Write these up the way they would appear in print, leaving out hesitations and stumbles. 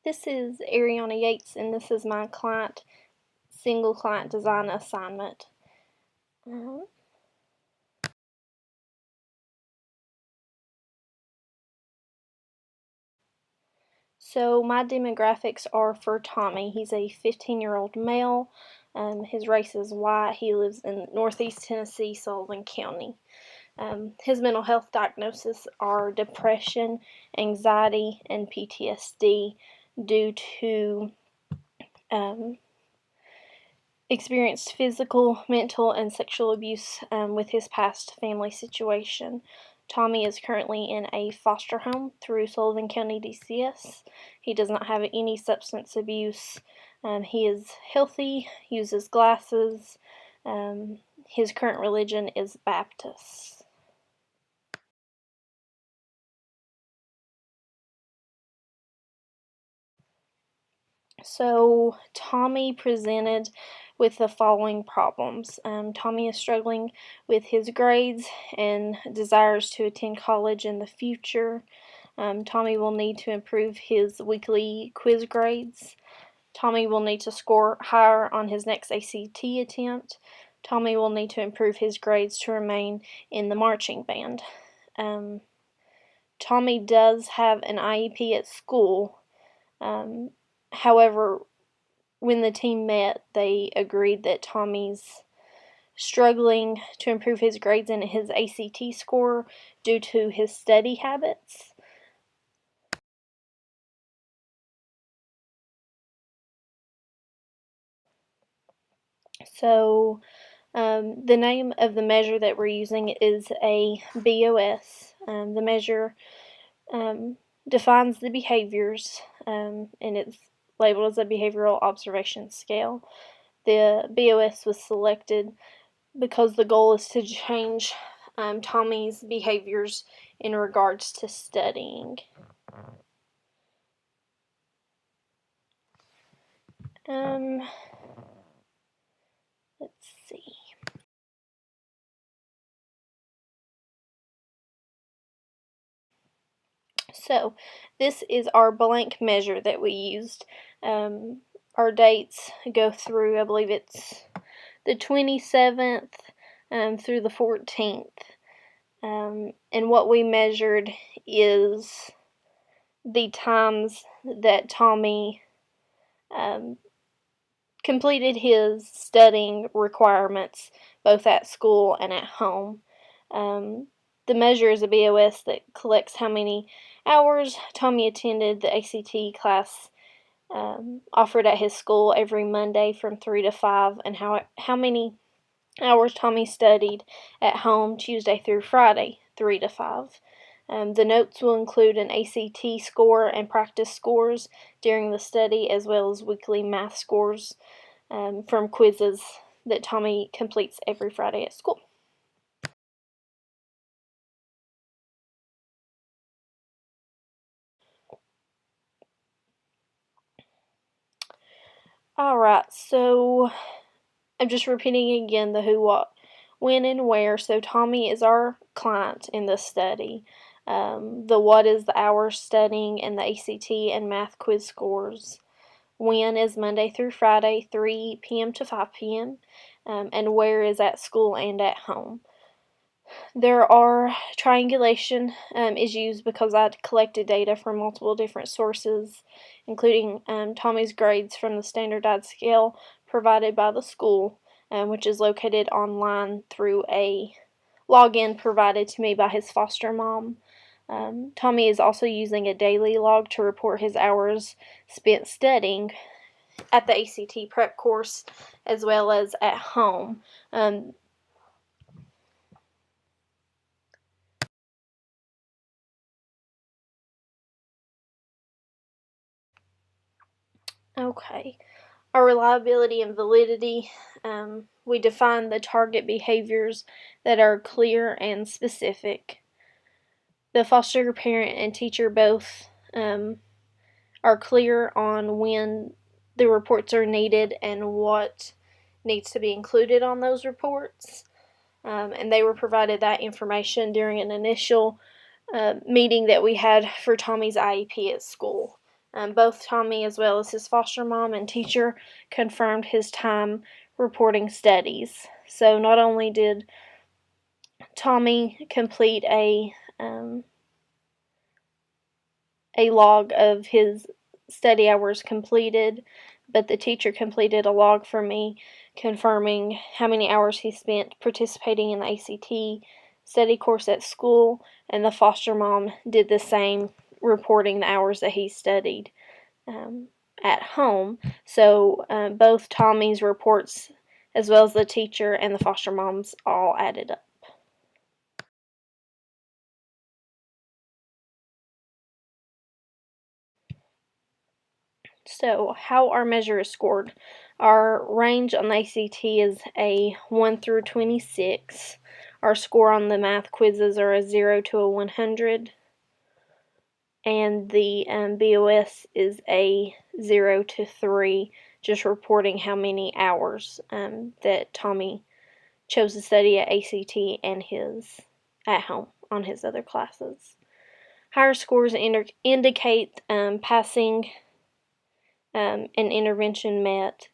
This is Arriona Yates, and this is my single client design assignment. So my demographics are for Tommy. He's a 15-year-old male. His race is white. He lives in Northeast Tennessee, Sullivan County. His mental health diagnoses are depression, anxiety, and PTSD due to experienced physical, mental, and sexual abuse with his past family situation. Tommy is currently in a foster home through Sullivan County DCS. He does not have any substance abuse. He is healthy, uses glasses. His current religion is Baptist. So Tommy presented with the following problems. Tommy is struggling with his grades and desires to attend college in the future. Tommy will need to improve his weekly quiz grades. Tommy will need to score higher on his next ACT attempt. Tommy will need to improve his grades to remain in the marching band. Tommy does have an IEP at school. However, when the team met, they agreed that Tommy's struggling to improve his grades and his ACT score due to his study habits. So, the name of the measure that we're using is a BOS. The measure defines the behaviors, and it's labeled as a behavioral observation scale. The BOS was selected because the goal is to change Tommy's behaviors in regards to studying. Let's see. So this is our blank measure that we used. Our dates go through, I believe it's the 27th through the 14th. And what we measured is the times that Tommy completed his studying requirements both at school and at home. The measure is a BOS that collects how many hours Tommy attended the ACT class offered at his school every Monday from 3 to 5, and how many hours Tommy studied at home Tuesday through Friday, 3 to 5. The notes will include an ACT score and practice scores during the study, as well as weekly math scores from quizzes that Tommy completes every Friday at school. Alright, so I'm just repeating again the who, what, when, and where. So Tommy is our client in this study. The what is the hours studying and the ACT and math quiz scores. When is Monday through Friday, 3 p.m. to 5 p.m. And where is at school and at home. There are triangulation is used because I collected data from multiple different sources, including Tommy's grades from the standardized scale provided by the school, which is located online through a login provided to me by his foster mom. Tommy is also using a daily log to report his hours spent studying at the ACT prep course as well as at home. Okay. Our reliability and validity, we define the target behaviors that are clear and specific. The foster parent and teacher both are clear on when the reports are needed and what needs to be included on those reports. And they were provided that information during an initial meeting that we had for Tommy's IEP at school. Both Tommy as well as his foster mom and teacher confirmed his time reporting studies. So not only did Tommy complete a log of his study hours completed, but the teacher completed a log for me confirming how many hours he spent participating in the ACT study course at school, and the foster mom did the same, reporting the hours that he studied at home. So both Tommy's reports, as well as the teacher and the foster mom's, all added up. So, how our measure is scored. Our range on the ACT is a 1 through 26. Our score on the math quizzes are a 0 to a 100. And the BOS is a 0 to 3, just reporting how many hours that Tommy chose to study at ACT and his at home on his other classes. Higher scores indicate passing an intervention met.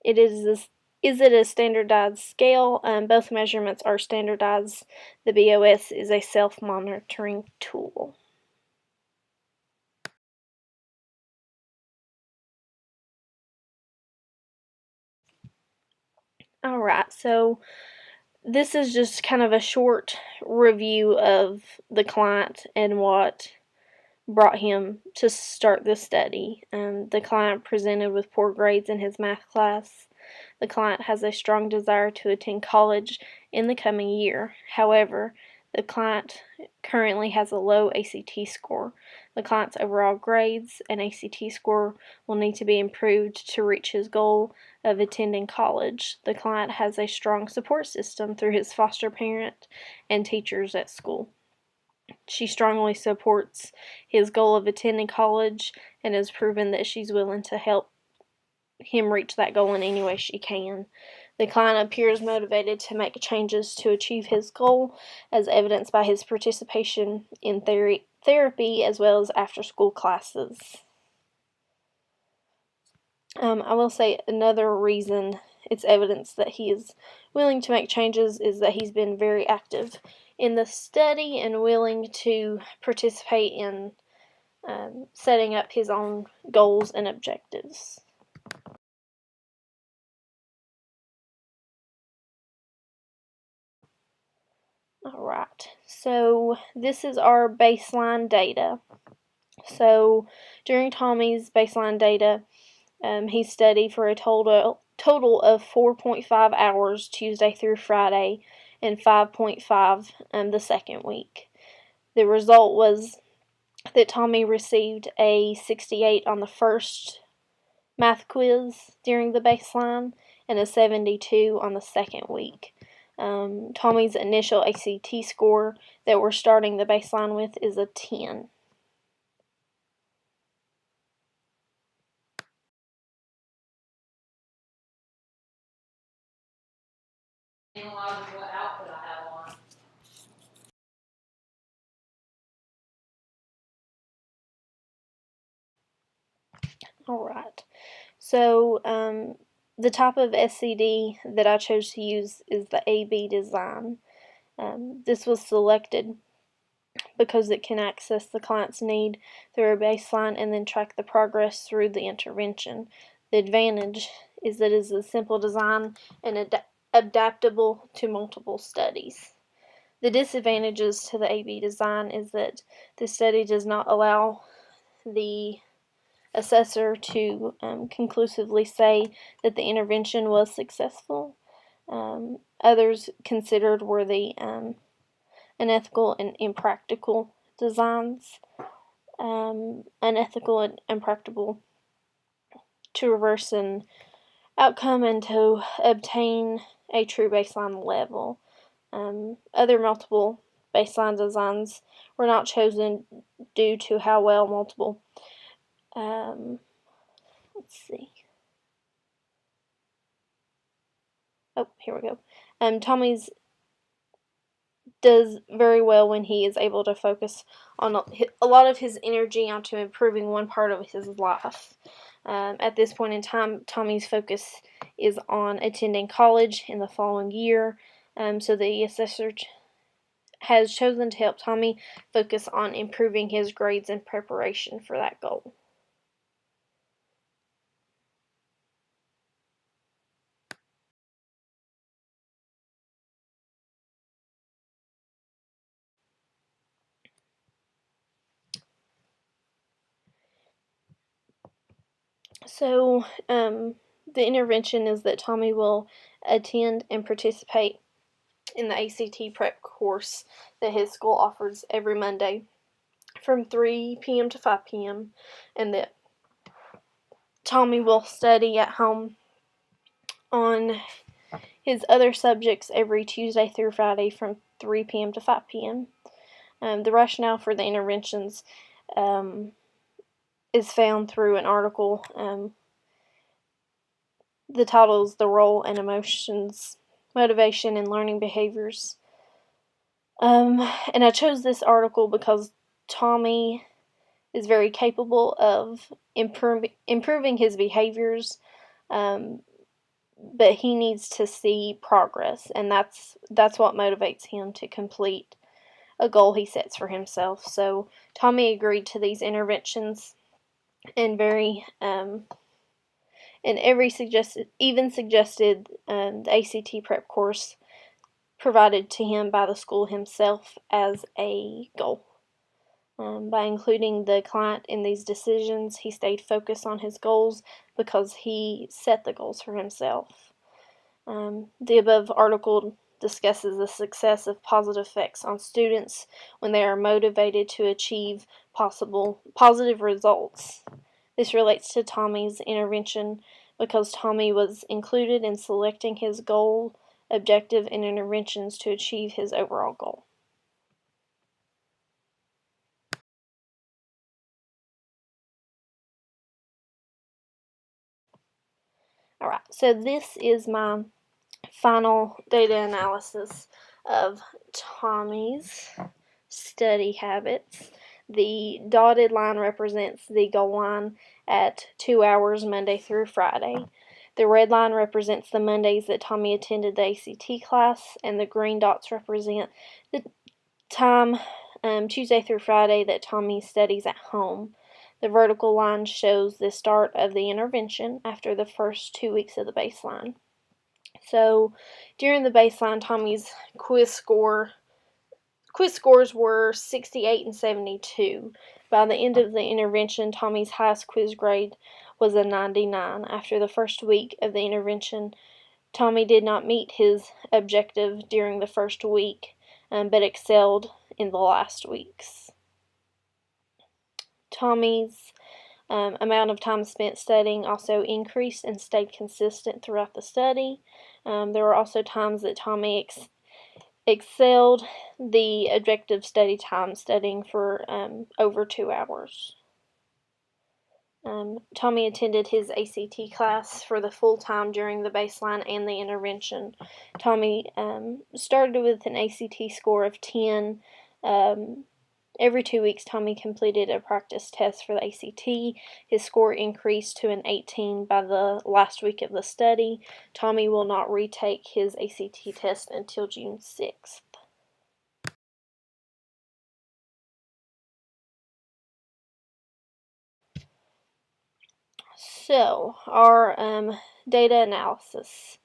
Is it a standardized scale? Both measurements are standardized. The BOS is a self-monitoring tool. Alright, so this is just kind of a short review of the client and what brought him to start the study. The client presented with poor grades in his math class. The client has a strong desire to attend college in the coming year. However, the client currently has a low ACT score. The client's overall grades and ACT score will need to be improved to reach his goal of attending college. The client has a strong support system through his foster parent and teachers at school. She strongly supports his goal of attending college and has proven that she's willing to help him reach that goal in any way she can. The client appears motivated to make changes to achieve his goal, as evidenced by his participation in therapy as well as after-school classes. I will say another reason it's evidence that he is willing to make changes is that he's been very active in the study and willing to participate in setting up his own goals and objectives. Alright, so this is our baseline data. So during Tommy's baseline data, he studied for a total of 4.5 hours Tuesday through Friday and 5.5 the second week. The result was that Tommy received a 68 on the first math quiz during the baseline and a 72 on the second week. Tommy's initial ACT score that we're starting the baseline with is a 10. Alright, so the type of SCD that I chose to use is the AB design. This was selected because it can access the client's need through a baseline and then track the progress through the intervention. The advantage is that it is a simple design and adaptable to multiple studies. The disadvantages to the AB design is that the study does not allow the assessor to conclusively say that the intervention was successful. Others considered were the unethical and impractical designs. Unethical and impractical to reverse an outcome and to obtain a true baseline level. Other multiple baseline designs were not chosen due to how well multiple let's see. Oh, here we go. Tommy's does very well when he is able to focus on a lot of his energy onto improving one part of his life. At this point in time, Tommy's focus is on attending college in the following year, so the assessor has chosen to help Tommy focus on improving his grades in preparation for that goal. So, the intervention is that Tommy will attend and participate in the ACT prep course that his school offers every Monday from 3 p.m. to 5 p.m. and that Tommy will study at home on his other subjects every Tuesday through Friday from 3 p.m. to 5 p.m. The rationale for the interventions is found through an article. The title is The Role and Emotions, Motivation, and Learning Behaviors. And I chose this article because Tommy is very capable of improving his behaviors, but he needs to see progress, and that's what motivates him to complete a goal he sets for himself. So Tommy agreed to these interventions, and every suggested the ACT prep course provided to him by the school himself as a goal. By including the client in these decisions, he stayed focused on his goals because he set the goals for himself. The above article discusses the success of positive effects on students when they are motivated to achieve positive results. This relates to Tommy's intervention because Tommy was included in selecting his goal, objective, and interventions to achieve his overall goal. Alright, so this is my final data analysis of Tommy's study habits. The dotted line represents the goal line at 2 hours Monday through Friday. The red line represents the Mondays that Tommy attended the ACT class, and the green dots represent the time Tuesday through Friday that Tommy studies at home. The vertical line shows the start of the intervention after the first 2 weeks of the baseline. So during the baseline, Tommy's quiz scores were 68 and 72. By the end of the intervention, Tommy's highest quiz grade was a 99. After the first week of the intervention, Tommy did not meet his objective during the first week, but excelled in the last weeks. Tommy's amount of time spent studying also increased and stayed consistent throughout the study. There were also times that Tommy excelled the objective study time, studying for over 2 hours. Tommy attended his ACT class for the full time during the baseline and the intervention. Tommy started with an ACT score of 10. Every 2 weeks, Tommy completed a practice test for the ACT. His score increased to an 18 by the last week of the study. Tommy will not retake his ACT test until June 6th. So, our data analysis.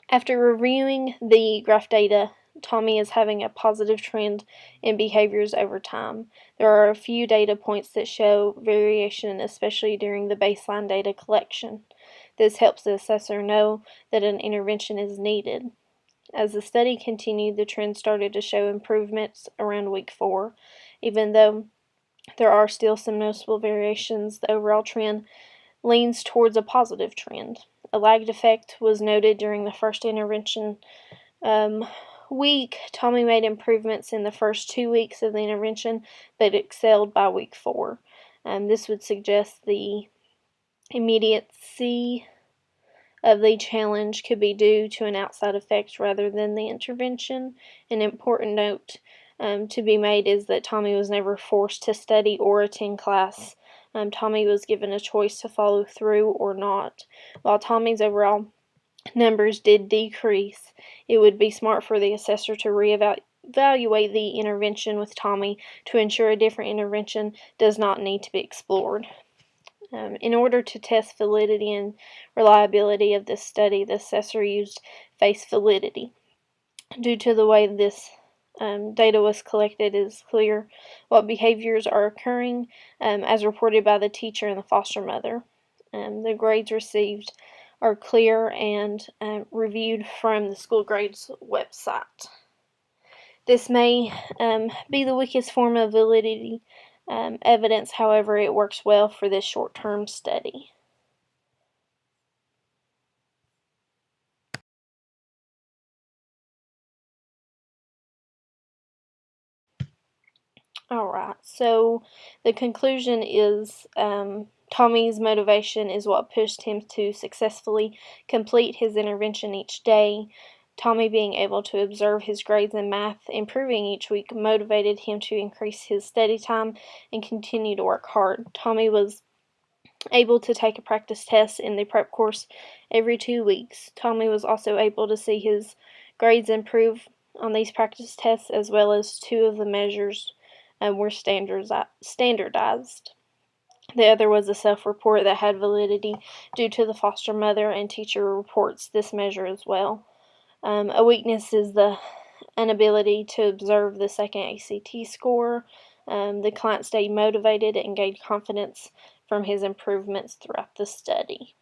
After reviewing the graph data, Tommy is having a positive trend in behaviors over time. There are a few data points that show variation, especially during the baseline data collection. This helps the assessor know that an intervention is needed. As the study continued, the trend started to show improvements around week 4. Even though there are still some noticeable variations, the overall trend leans towards a positive trend. A lagged effect was noted during the first intervention week. Tommy made improvements in the first 2 weeks of the intervention, but excelled by week 4. This would suggest the immediacy of the challenge could be due to an outside effect rather than the intervention. An important note to be made is that Tommy was never forced to study or attend class. Tommy was given a choice to follow through or not. While Tommy's overall numbers did decrease, it would be smart for the assessor to reevaluate the intervention with Tommy to ensure a different intervention does not need to be explored. In order to test validity and reliability of this study, the assessor used face validity. Due to the way this data was collected, it is clear what behaviors are occurring as reported by the teacher and the foster mother. The grades received are clear and reviewed from the school grades website. This may be the weakest form of validity evidence, however, it works well for this short-term study. Alright, so the conclusion is Tommy's motivation is what pushed him to successfully complete his intervention each day. Tommy being able to observe his grades in math improving each week motivated him to increase his study time and continue to work hard. Tommy was able to take a practice test in the prep course every 2 weeks. Tommy was also able to see his grades improve on these practice tests, as well as 2 of the measures were standardized. The other was a self-report that had validity due to the foster mother and teacher reports this measure as well. A weakness is the inability to observe the second ACT score. The client stayed motivated and gained confidence from his improvements throughout the study.